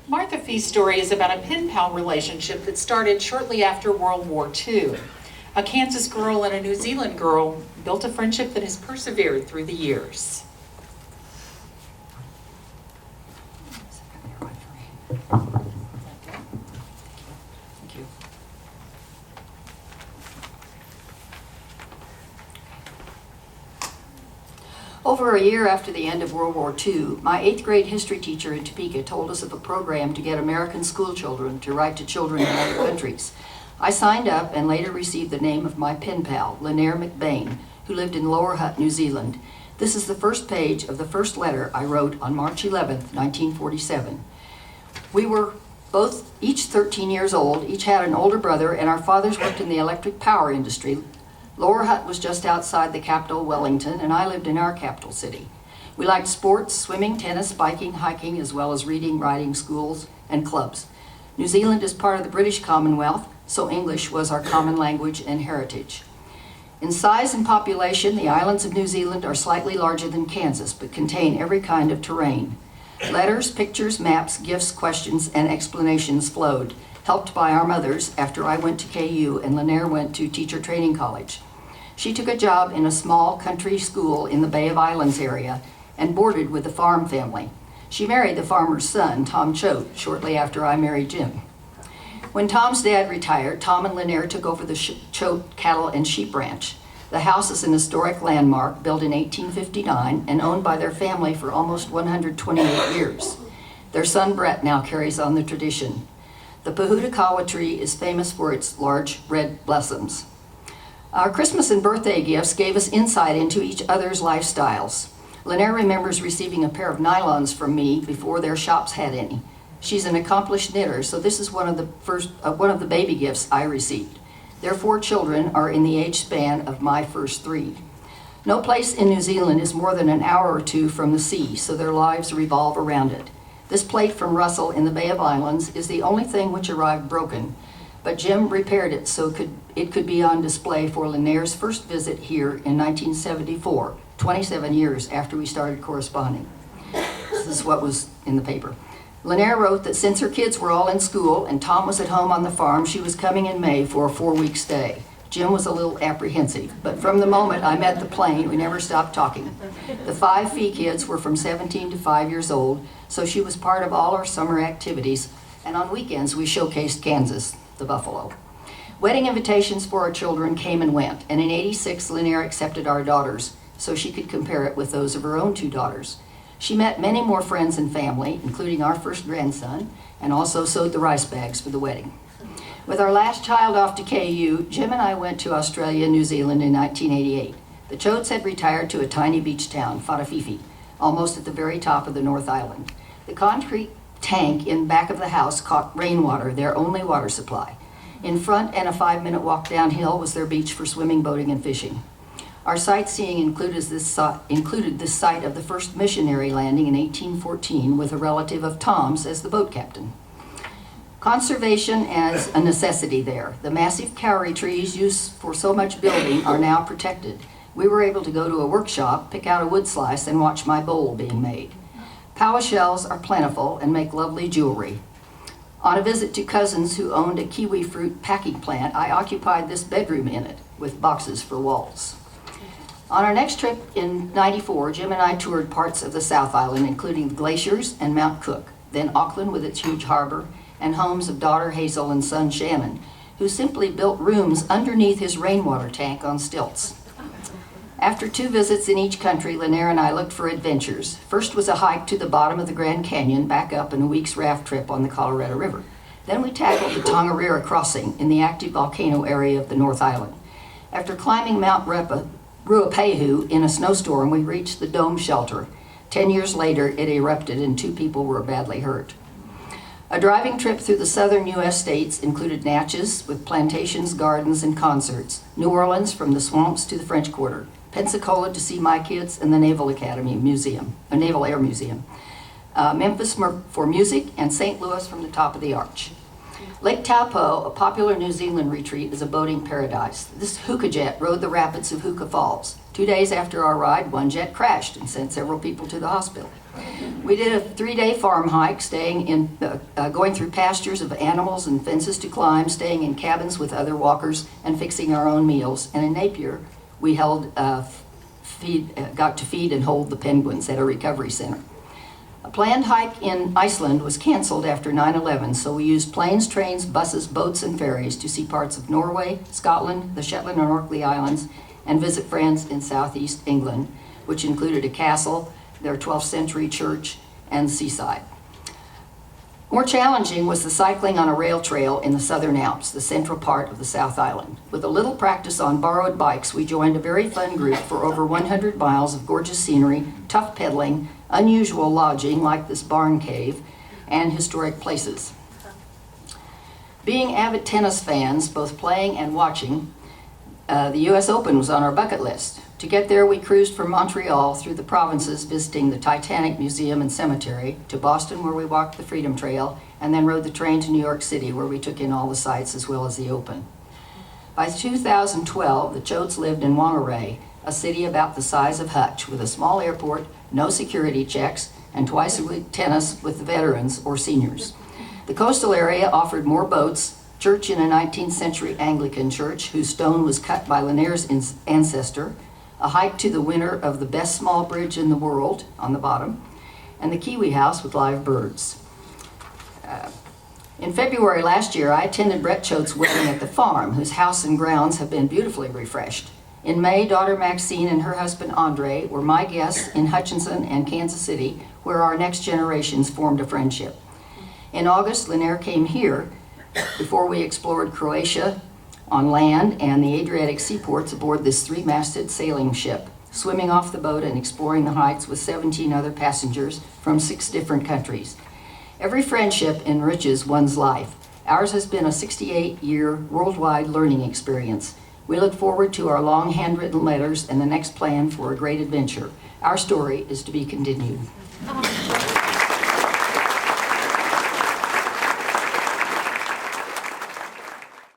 Martha Fee's story is about a pen pal relationship that started shortly after World War II. A Kansas girl and a New Zealand girl built a friendship that has persevered through the years. Thank you. Over a year after the end of World War II, my 8th grade history teacher in Topeka told us of a program to get American school children to write to children in other countries. I signed up and later received the name of my pen pal, Lanier McBain, who lived in Lower Hutt, New Zealand. This is the first page of the first letter I wrote on March 11th, 1947. We were both each 13 years old, each had an older brother, and our fathers worked in the electric power industry. Lower Hutt was just outside the capital, Wellington, and I lived in our capital city. We liked sports, swimming, tennis, biking, hiking, as well as reading, writing, schools, and clubs. New Zealand is part of the British Commonwealth, so English was our common language and heritage. In size and population, the islands of New Zealand are slightly larger than Kansas, but contain every kind of terrain. Letters, pictures, maps, gifts, questions, and explanations flowed, helped by our mothers after I went to KU and Lanier went to Teacher Training College. She took a job in a small country school in the Bay of Islands area and boarded with the farm family. She married the farmer's son, Tom Choate, shortly after I married Jim. When Tom's dad retired, Tom and Lanier took over the Choate cattle and sheep ranch. The house is an historic landmark built in 1859 and owned by their family for almost 128 years. Their son Brett now carries on the tradition. The Pahutakawa tree is famous for its large red blossoms. Our Christmas and birthday gifts gave us insight into each other's lifestyles. Lanier remembers receiving a pair of nylons from me before their shops had any. She's an accomplished knitter, so this is one of the baby gifts I received. Their 4 children are in the age span of my first 3. No place in New Zealand is more than an hour or 2 from the sea, so their lives revolve around it. This plate from Russell in the Bay of Islands is the only thing which arrived broken, but Jim repaired it so it could be on display for Lanier's first visit here in 1974, 27 years after we started corresponding. This is what was in the paper. Lanier wrote that since her kids were all in school and Tom was at home on the farm, she was coming in May for a 4-week stay. Jim was a little apprehensive, but from the moment I met the plane, we never stopped talking. The 5 Fee kids were from 17 to 5 years old, so she was part of all our summer activities, and on weekends we showcased Kansas, the buffalo. Wedding invitations for our children came and went, and in '86 Lanier accepted our daughters, so she could compare it with those of her own 2 daughters. She met many more friends and family, including our first grandson, and also sewed the rice bags for the wedding. With our last child off to KU, Jim and I went to Australia and New Zealand in 1988. The Choates had retired to a tiny beach town, Whatafifi, almost at the very top of the North Island. The concrete tank in back of the house caught rainwater, their only water supply. In front and a 5-minute walk downhill was their beach for swimming, boating, and fishing. Our sightseeing included this site of the first missionary landing in 1814 with a relative of Tom's as the boat captain. Conservation as a necessity there. The massive kauri trees used for so much building are now protected. We were able to go to a workshop, pick out a wood slice, and watch my bowl being made. Paua shells are plentiful and make lovely jewelry. On a visit to cousins who owned a kiwi fruit packing plant, I occupied this bedroom in it with boxes for walls. On our next trip in '94, Jim and I toured parts of the South Island, including the glaciers and Mount Cook, then Auckland with its huge harbor, and homes of daughter Hazel and son Shannon, who simply built rooms underneath his rainwater tank on stilts. After 2 visits in each country, Lanier and I looked for adventures. First was a hike to the bottom of the Grand Canyon, back up, and a week's raft trip on the Colorado River. Then we tackled the Tongariro crossing in the active volcano area of the North Island. After climbing Mount Ruapehu in a snowstorm, we reached the dome shelter. 10 years later, it erupted and 2 people were badly hurt. A driving trip through the southern U.S. states included Natchez with plantations, gardens, and concerts, New Orleans from the swamps to the French Quarter, Pensacola to see my kids and the Naval Academy Museum, a Naval Air Museum, Memphis for music, and St. Louis from the top of the arch. Lake Taupo, a popular New Zealand retreat, is a boating paradise. This hookah jet rode the rapids of Hookah Falls. 2 days after our ride, one jet crashed and sent several people to the hospital. We did a 3-day farm hike, going through pastures of animals and fences to climb, staying in cabins with other walkers, and fixing our own meals. And in Napier, we got to feed and hold the penguins at a recovery center. A planned hike in Iceland was canceled after 9/11, so we used planes, trains, buses, boats, and ferries to see parts of Norway, Scotland, the Shetland and Orkney Islands, and visit friends in southeast England, which included a castle, their 12th century church, and seaside. More challenging was the cycling on a rail trail in the Southern Alps, the central part of the South Island. With a little practice on borrowed bikes, we joined a very fun group for over 100 miles of gorgeous scenery, tough pedaling, unusual lodging like this barn cave, and historic places. Being avid tennis fans, both playing and watching, the US Open was on our bucket list. To get there, we cruised from Montreal through the provinces, visiting the Titanic Museum and Cemetery, to Boston, where we walked the Freedom Trail, and then rode the train to New York City, where we took in all the sights as well as the Open. By 2012, the Choates lived in Wangarei, a city about the size of Hutch, with a small airport, no security checks, and twice a week tennis with the veterans or seniors. The coastal area offered more boats, church in a 19th century Anglican church whose stone was cut by Lanier's ancestor, a hike to the winner of the best small bridge in the world on the bottom, and the Kiwi House with live birds. In February last year, I attended Brett Choate's wedding at the farm, whose house and grounds have been beautifully refreshed. In May, daughter Maxine and her husband Andre were my guests in Hutchinson and Kansas City, where our next generations formed a friendship. In August, Lanier came here before we explored Croatia on land and the Adriatic seaports aboard this 3-masted sailing ship, swimming off the boat and exploring the heights with 17 other passengers from 6 different countries. Every friendship enriches one's life. Ours has been a 68-year worldwide learning experience. We look forward to our long handwritten letters and the next plan for a great adventure. Our story is to be continued.